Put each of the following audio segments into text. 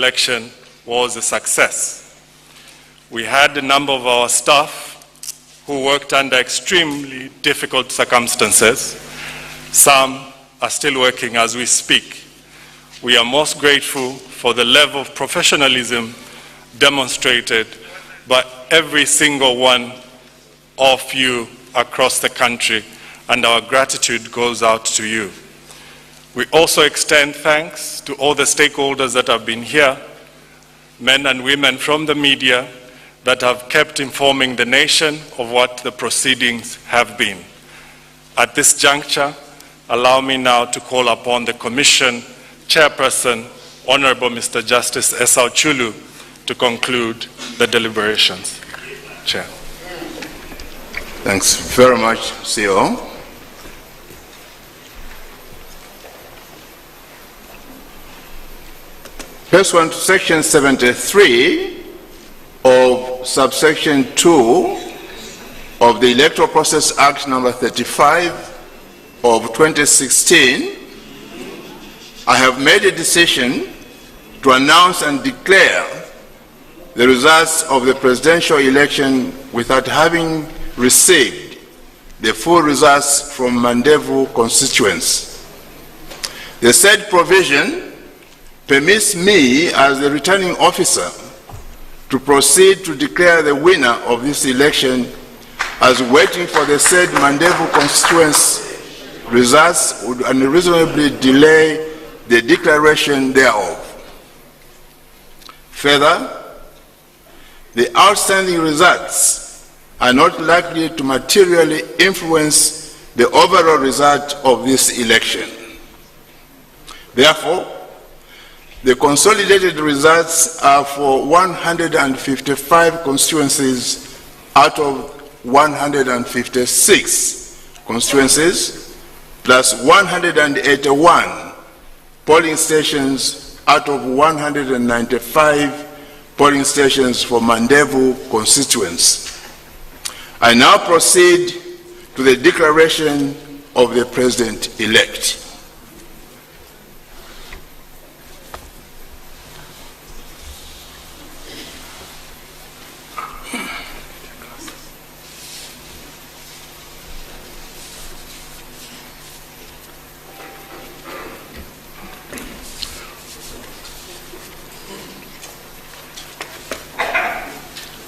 election was a success. We had a number of our staff who worked under extremely difficult circumstances. Some are still working as we speak. We are most grateful for the level of professionalism demonstrated by every single one of you across the country, and our gratitude goes out to you. We also extend thanks to all the stakeholders that have been here, men and women from the media that have kept informing the nation of what the proceedings have been. At this juncture, allow me now to call upon the Commission Chairperson, Honorable Mr. Justice Esau Chulu, to conclude the deliberations. Chair. Thanks very much, CEO. Pursuant to Section 73 of subsection 2 of the Electoral Process Act number 35 of 2016, I have made a decision to announce and declare the results of the presidential election without having received the full results from Mandevu constituency. The said provision permits me as the returning officer to proceed to declare the winner of this election as waiting for the said Mandevu constituency results would unreasonably delay the declaration thereof. Further, the outstanding results are not likely to materially influence the overall result of this election. Therefore, the consolidated results are for 155 constituencies out of 156 constituencies, plus 181 polling stations out of 195 polling stations for Mandevu constituency. I now proceed to the declaration of the President-elect.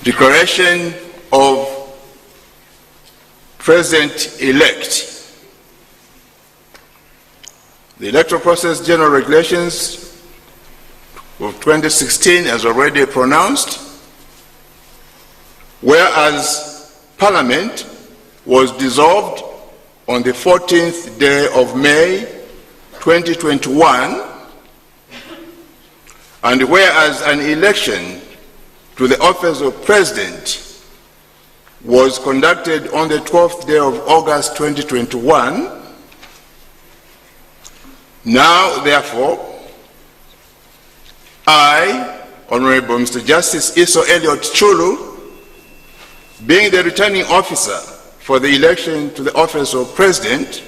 Declaration of President-elect. The Electoral Process General Regulations of 2016 as already pronounced, whereas Parliament was dissolved on the 14th day of May 2021, and whereas an election to the office of President was conducted on the 12th day of August 2021. Now, therefore, I, Honorable Mr. Justice Esau Elliott Chulu, being the returning officer for the election to the office of President,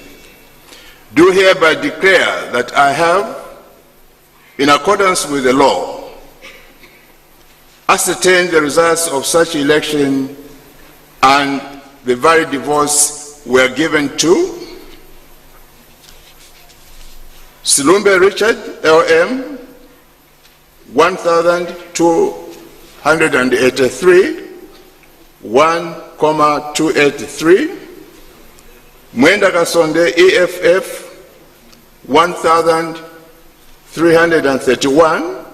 do hereby declare that I have, in accordance with the law, ascertained the results of such election, and the valid votes were given to Silumbe Richard, LM, 1,283, 1,283, Mwenda Kasonde, EFF, 1,331,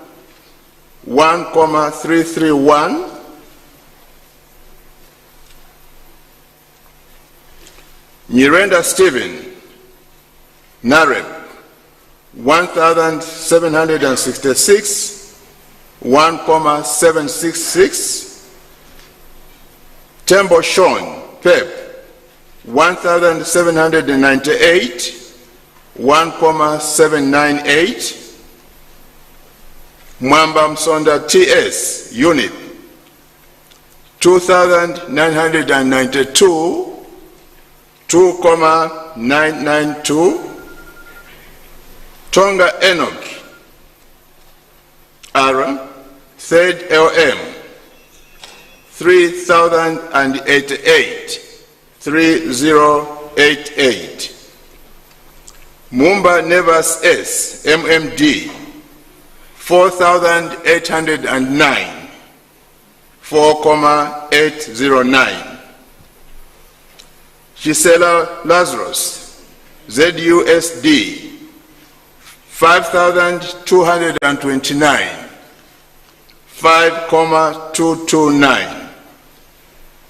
1,331, Miranda Stephen, Nareb, 1,766, 1,766, Tembo Sean, Pep, 1,798, 1,798, Mwamba Msonda TS, Unit, 2,992, 2,992, Tonga Enoch, R, third LM, 3088, 3088. Mumba Nevas S, MMD, 4809, 4,809. Gisela Lazarus, ZUSD, 5,229, 5,229.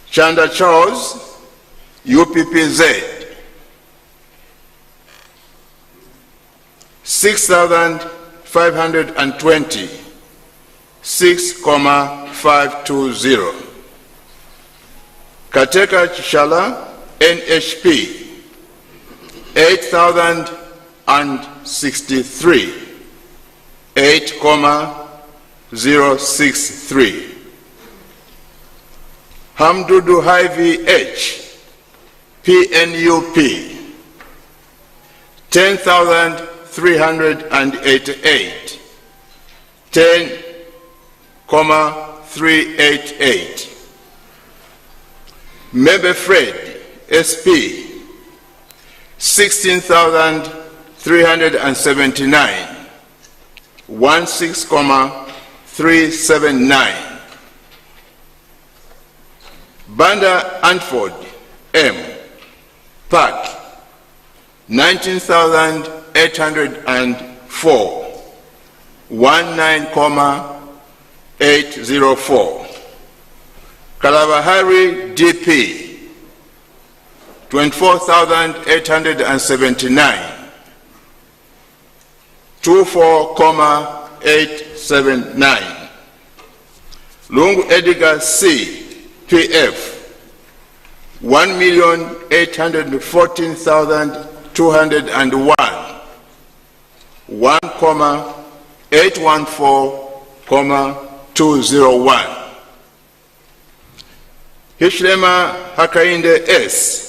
Chanda Charles, UPPZ, 6,520, 6,520. Kateka Chishala, NHP, 8,063, 8,063. Hamdudu Hivi H, PNUP, 10,388, 10,388. Mebe Fred, SP, 16,379, 16,379. Banda Antford, M, PAC, 19,804, 19,804. Kalabahari, DP, 24,879, 24,879. Lungu Edgar C, PF, 1,814,201, 1,814,201. Hichilema Hakainde S,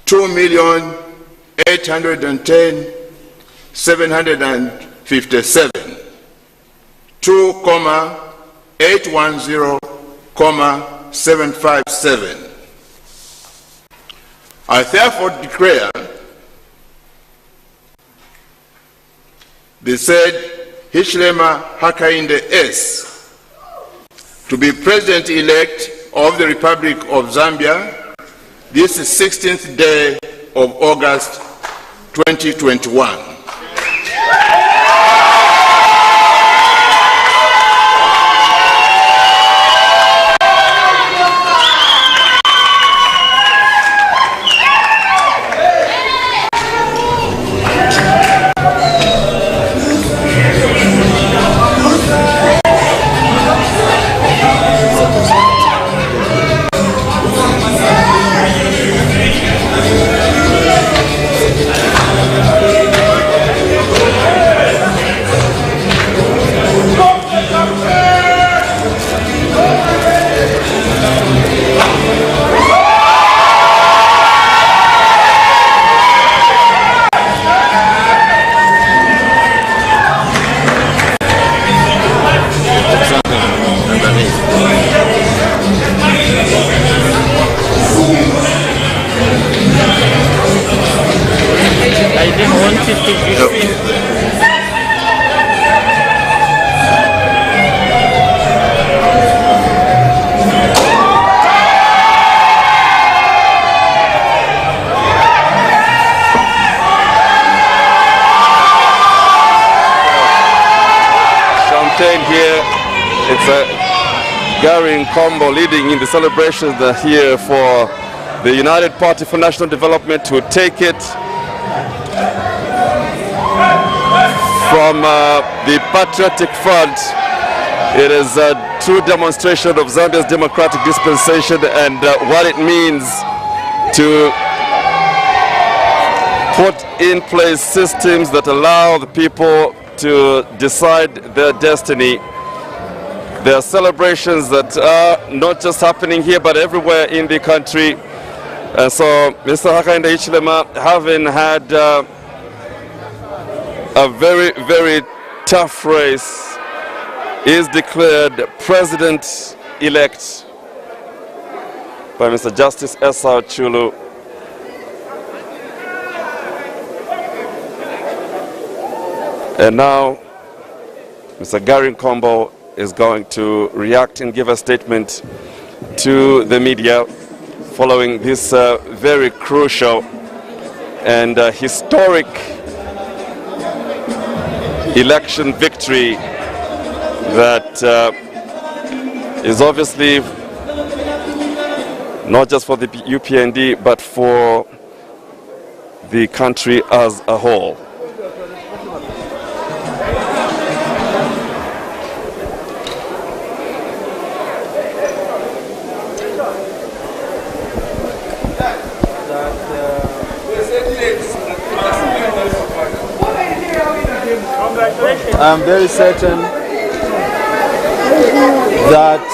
2,810,757, 2,810,757. I therefore declare the said Hichilema Hakainde S to be President-elect of the Republic of Zambia this 16th day of August 2021. Here, it's Gary Nkombo leading in the celebrations here for the United Party for National Development to take it from the Patriotic Front. It is a true demonstration of Zambia's democratic dispensation and what it means to put in place systems that allow the people to decide their destiny. There are celebrations that are not just happening here but everywhere in the country. So Mr. Hakainde Hichilema, having had a very, very tough race is declared President-elect by Mr. Justice Esau Chulu. And now, Mr. Gary Nkombo is going to react and give a statement to the media following this very crucial and historic election victory that is obviously not just for the UPND but for the country as a whole. I'm very certain that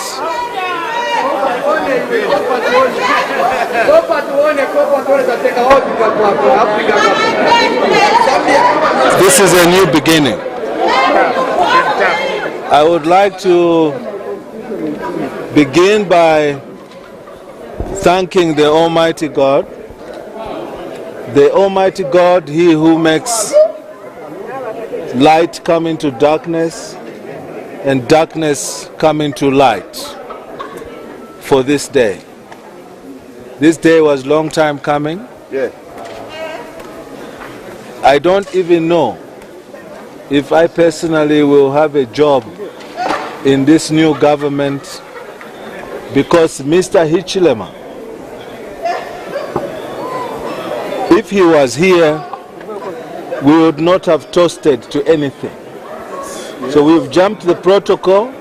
this is a new beginning. I would like to begin by thanking the Almighty God. The Almighty God, He who makes light come into darkness and darkness come into light for this day. This day was a long time coming. Yeah. I don't even know if I personally will have a job in this new government, because Mr. Hichilema, if he was here, we would not have toasted to anything. So we've jumped the protocol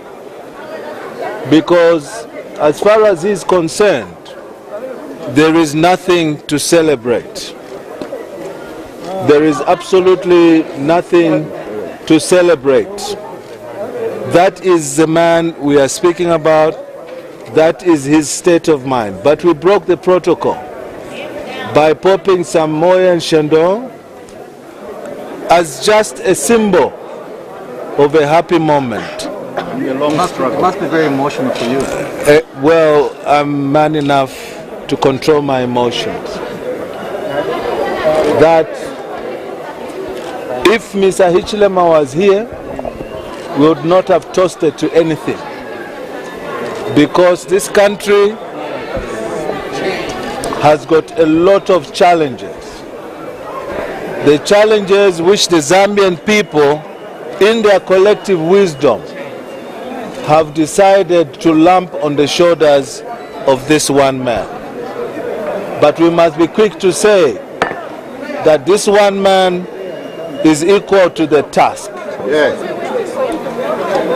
because as far as he's concerned, there is nothing to celebrate. There is absolutely nothing to celebrate. That is the man we are speaking about. That is his state of mind. But we broke the protocol by popping some Moya and Shandong as just a symbol of a happy moment. It must be very emotional for you. Well, I'm man enough to control my emotions. That if Mr. Hichilema was here, we would not have toasted to anything, because this country has got a lot of challenges. The challenges which the Zambian people, in their collective wisdom, have decided to lump on the shoulders of this one man. But we must be quick to say that this one man is equal to the task. Yes.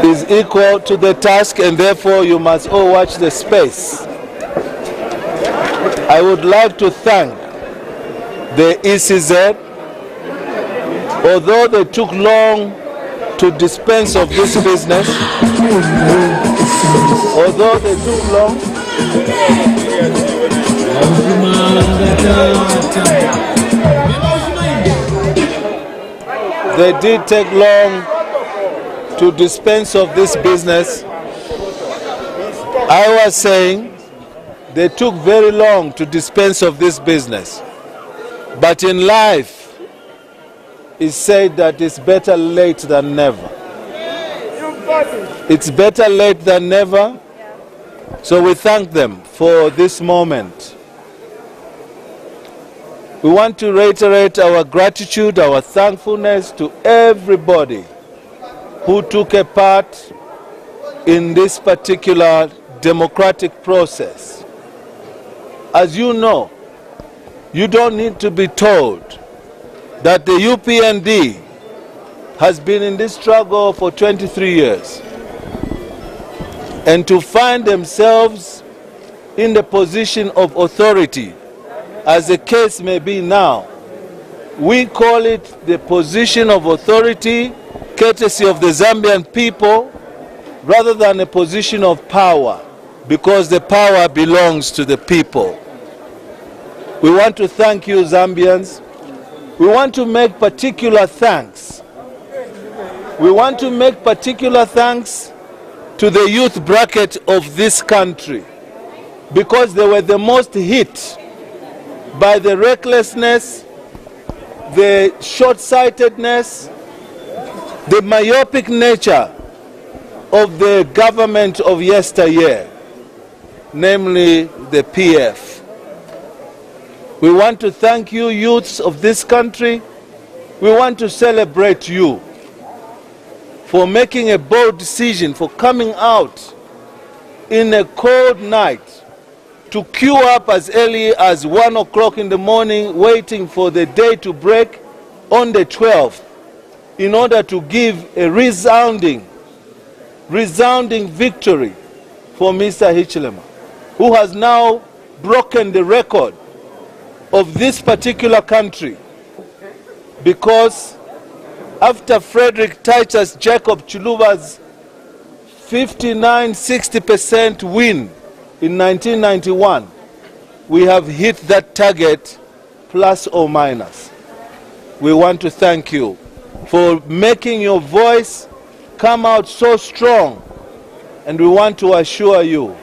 Is equal to the task, and therefore you must all watch the space. I would like to thank the ECZ. Although they took long to dispense of this business, although they took long, they did take long to dispense of this business. I was saying they took very long to dispense of this business. But in life, it's said that it's better late than never. It's better late than never. So we thank them for this moment. We want to reiterate our gratitude, our thankfulness to everybody who took a part in this particular democratic process. As you know, you don't need to be told that the UPND has been in this struggle for 23 years. And to find themselves in the position of authority, as the case may be now, we call it the position of authority courtesy of the Zambian people rather than a position of power, because the power belongs to the people. We want to thank you, Zambians. We want to make particular thanks. We want to make particular thanks to the youth bracket of this country because they were the most hit by the recklessness, the short-sightedness, the myopic nature of the government of yesteryear, namely the PF. We want to thank you, youths of this country. We want to celebrate you for making a bold decision, for coming out in a cold night to queue up as early as 1 o'clock in the morning, waiting for the day to break on the 12th, in order to give a resounding victory for Mr. Hichilema, who has now broken the record of this particular country, because after Frederick Titus Jacob Chiluba's 59-60% win in 1991, we have hit that target plus or minus. We want to thank you for making your voice come out so strong, and we want to assure you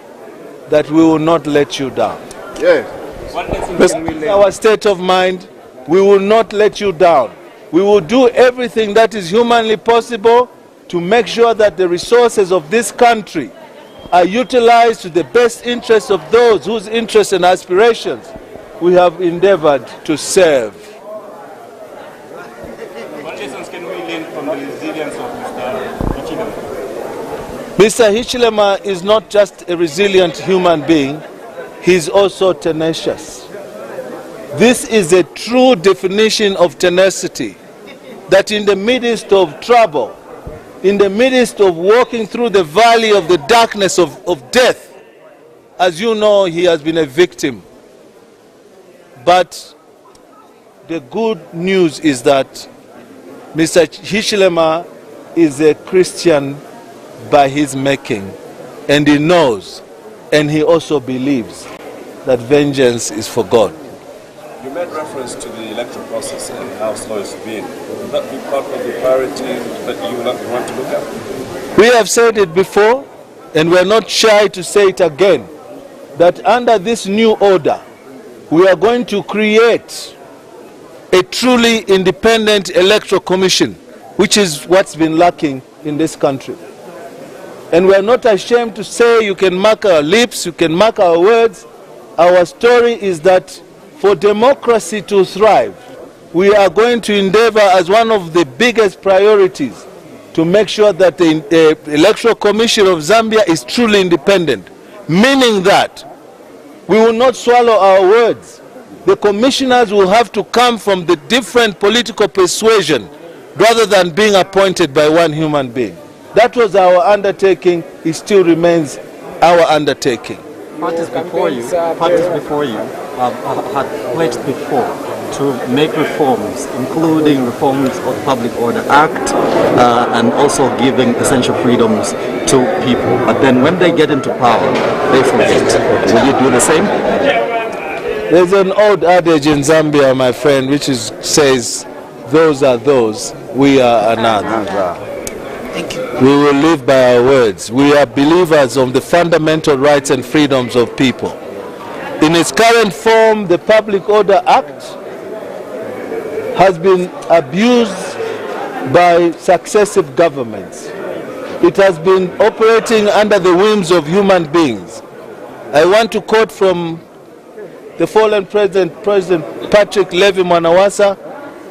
that we will not let you down. Yes. Our state of mind, we will not let you down. We will do everything that is humanly possible to make sure that the resources of this country are utilized to the best interests of those whose interests and aspirations we have endeavored to serve. What lessons can we learn from the resilience of Mr. Hichilema? Mr. Hichilema is not just a resilient human being, he is also tenacious. This is a true definition of tenacity, that in the midst of trouble, in the midst of walking through the valley of the darkness of death, as you know, he has been a victim. But the good news is that Mr. Hichilema is a Christian by his making, and he knows, and he also believes that vengeance is for God. You made reference to the electoral process and how slow it's been. Will that be part of the priority that you want to look at? We have said it before, and we're not shy to say it again, that under this new order, we are going to create a truly independent electoral commission, which is what's been lacking in this country. And we're not ashamed to say, you can mark our lips, you can mark our words. Our story is that for democracy to thrive, we are going to endeavor as one of the biggest priorities to make sure that the Electoral Commission of Zambia is truly independent, meaning that we will not swallow our words. The commissioners will have to come from the different political persuasion rather than being appointed by one human being. That was our undertaking. It still remains our undertaking. Parties before you had pledged before to make reforms, including reforms of the Public Order Act and also giving essential freedoms to people. But then when they get into power, they forget. Will you do the same? There's an old adage in Zambia, my friend, which says, those are those, we are another. Thank you. We will live by our words. We are believers of the fundamental rights and freedoms of people. In its current form, the Public Order Act has been abused by successive governments. It has been operating under the whims of human beings. I want to quote from the fallen President Patrick Levy Mwanawasa,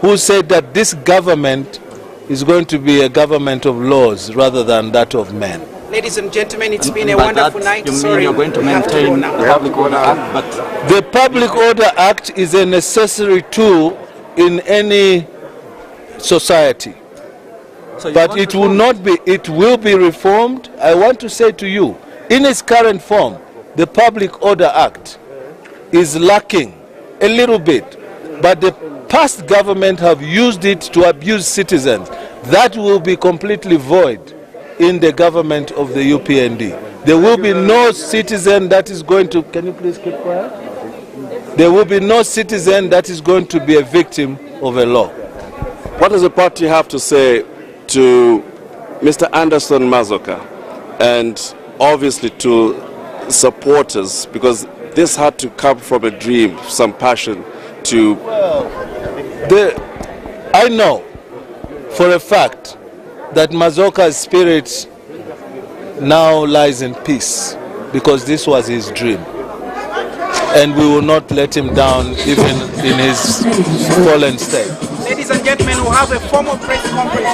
who said that this government is going to be a government of laws rather than that of men. Ladies and gentlemen, it's been a wonderful night. You mean Sorry, you're going to we have to go maintain now. the Public Order Act, but The Public Order Act is a necessary tool in any society. so you But want it will not be, it will be reformed. I want to say to you, in its current form, the Public Order Act is lacking a little bit, but the past government have used it to abuse citizens. That will be completely void in the government of the UPND. There will be no citizen that is going to, can you please keep quiet? There will be no citizen that is going to be a victim of a law. What does the party have to say to Mr. Anderson Mazoka, and obviously to supporters, because this had to come from a dream, some passion to... I know for a fact that Mazoka's spirit now lies in peace, because this was his dream. And we will not let him down even in his fallen state. Ladies and gentlemen, we'll have a formal press conference.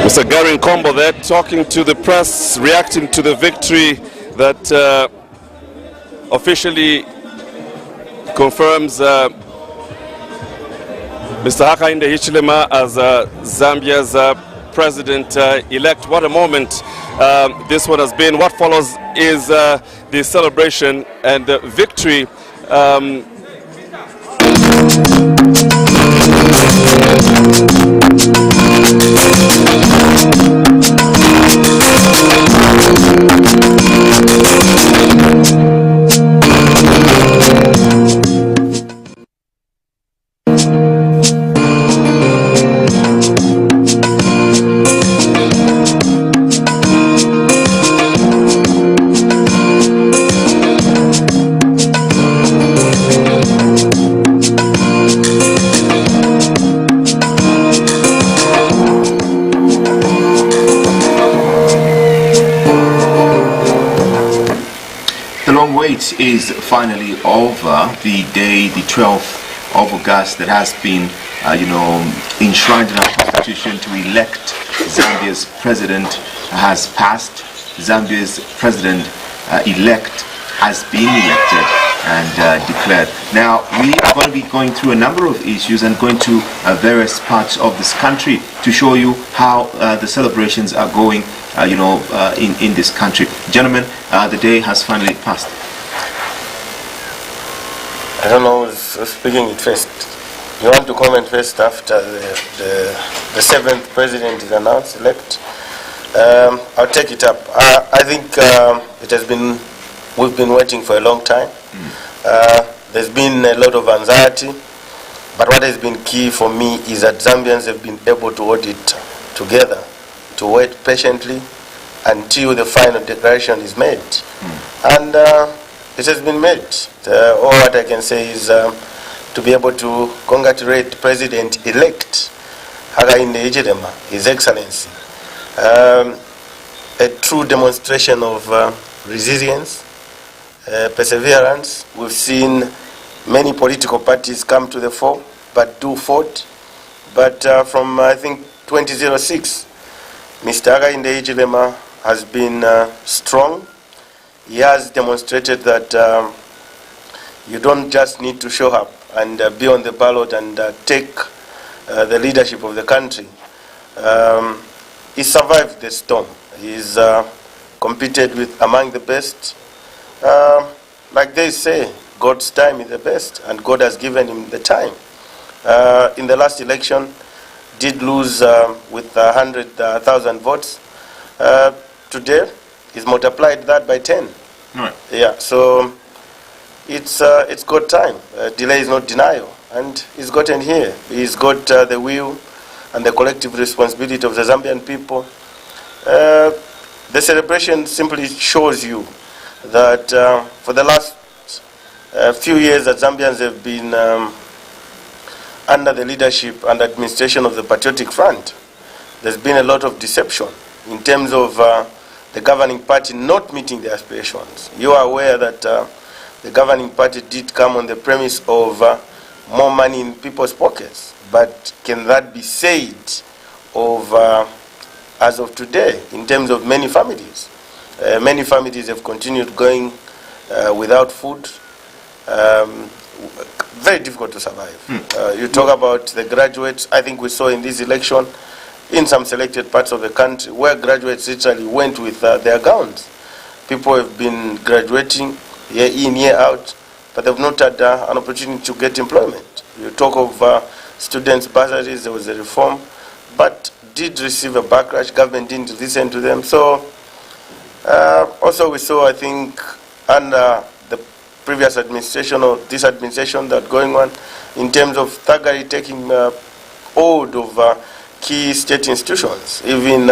Mr. Gary Nkombo there talking to the press, reacting to the victory that officially confirms Mr. Hakainde Hichilema as Zambia's president-elect. What a moment this one has been. What follows is the celebration and the victory. Is finally over. The day, the 12th of August, that has been, enshrined in our constitution to elect Zambia's president has passed. Zambia's president-elect has been elected and declared. Now, we are going to be going through a number of issues and going to various parts of this country to show you how the celebrations are going, in this country. Gentlemen, the day has finally passed. I don't know who's speaking it first. You want to comment first after the seventh president is announced, elect? I'll take it up. I think it has been, we've been waiting for a long time. There's been a lot of anxiety, but what has been key for me is that Zambians have been able to hold it together, to wait patiently until the final declaration is made. And it has been made. All what I can say is to be able to congratulate President-elect Hakainde Hichilema, His Excellency. A true demonstration of resilience, perseverance. We've seen many political parties come to the fore, but do fought. But from, I think, 2006, Mr. Hakainde Hichilema has been strong. He has demonstrated that you don't just need to show up and be on the ballot and take the leadership of the country. He survived the storm. He's competed with among the best. Like they say, God's time is the best, and God has given him the time. In the last election, did lose with 100,000 votes. Today, he's multiplied that by 10. Right. Yeah, so it's got time. Delay is not denial, and he's gotten here. He's got the will and the collective responsibility of the Zambian people. The celebration simply shows you that for the last few years that Zambians have been under the leadership and administration of the Patriotic Front, there's been a lot of deception in terms of the governing party not meeting their aspirations. You are aware that the governing party did come on the premise of more money in people's pockets. But can that be said of as of today in terms of many families? Many families have continued going without food. Very difficult to survive. You talk about the graduates. I think we saw in this election in some selected parts of the country where graduates literally went with their gowns. People have been graduating year in, year out, but they've not had an opportunity to get employment. You talk of students' bursaries, there was a reform, but did receive a backlash. Government didn't listen to them. So also we saw, I think, under the previous administration or this administration that's going on, in terms of thuggery taking hold of key state institutions, even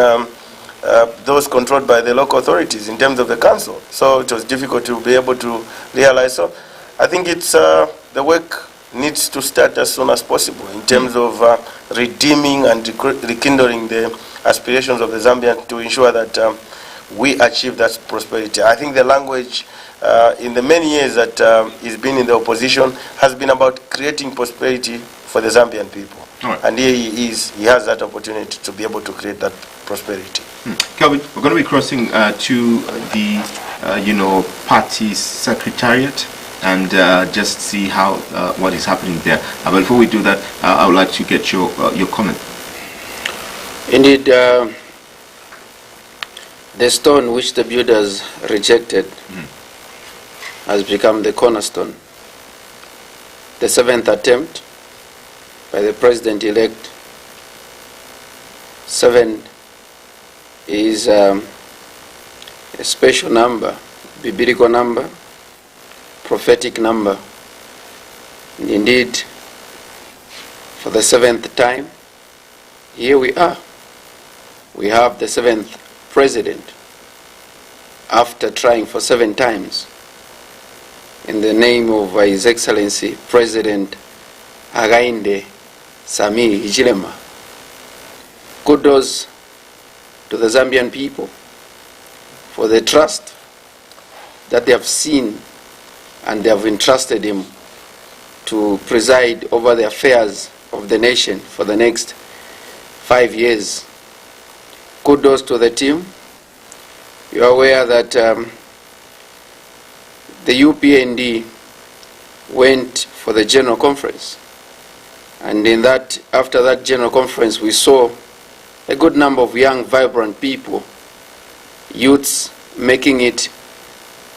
those controlled by the local authorities in terms of the council. So it was difficult to be able to realize. So I think it's the work needs to start as soon as possible in terms of redeeming and rekindling the aspirations of the Zambians to ensure that we achieve that prosperity. I think the language in the many years that he's been in the opposition has been about creating prosperity for the Zambian people. Right. And here he is, he has that opportunity to be able to create that prosperity. Kelvin, we're going to be crossing to the, party secretariat and just see how what is happening there. But before we do that, I would like to get your comment. Indeed, the stone which the builders rejected has become the cornerstone. The seventh attempt by the president-elect. 7 is a special number, biblical number, prophetic number. And indeed, for the 7th time, here we are. We have the 7th president after trying for 7 times in the name of His Excellency President Hakainde Hichilema. Kudos to the Zambian people for the trust that they have seen, and they have entrusted him to preside over the affairs of the nation for the next 5 years. Kudos to the team. You are aware that the UPND went for the general conference, and in that, after that general conference, we saw a good number of young, vibrant people, youths, making it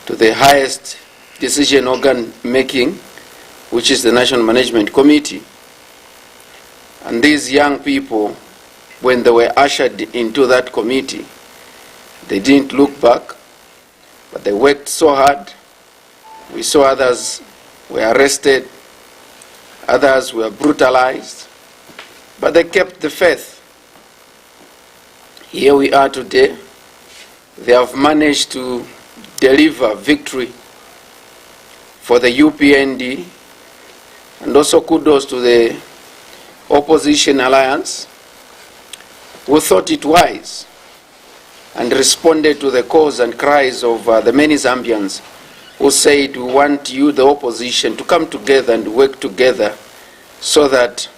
to the highest decision organ making, which is the National Management Committee. And these young people, when they were ushered into that committee, they didn't look back, but they worked so hard. We saw others were arrested, others were brutalized, but they kept the faith. Here we are today. They have managed to deliver victory for the UPND, and also kudos to the opposition alliance, who thought it wise and responded to the calls and cries of the many Zambians who said, we want you, the opposition, to come together and work together so that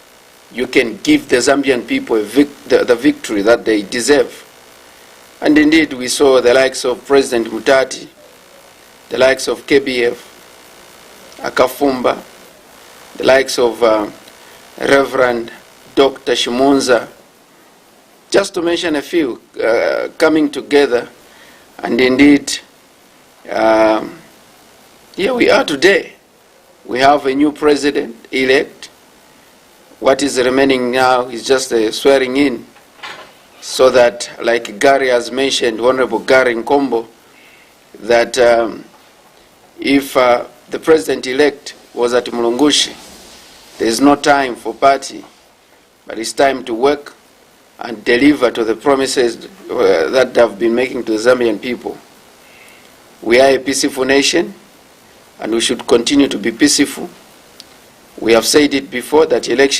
you can give the Zambian people the victory that they deserve. And indeed, we saw the likes of President Mutati, the likes of KBF, Akafumba, the likes of Reverend Dr. Shimunza, just to mention a few, coming together. And indeed, here we are today. We have a new president-elect. What is remaining now is just a swearing in, so that, like Gary has mentioned, Honorable Gary Nkombo, that if the president-elect was at Mulungushi, there is no time for party, but it's time to work and deliver to the promises that they have been making to the Zambian people. We are a peaceful nation, and we should continue to be peaceful. We have said it before that election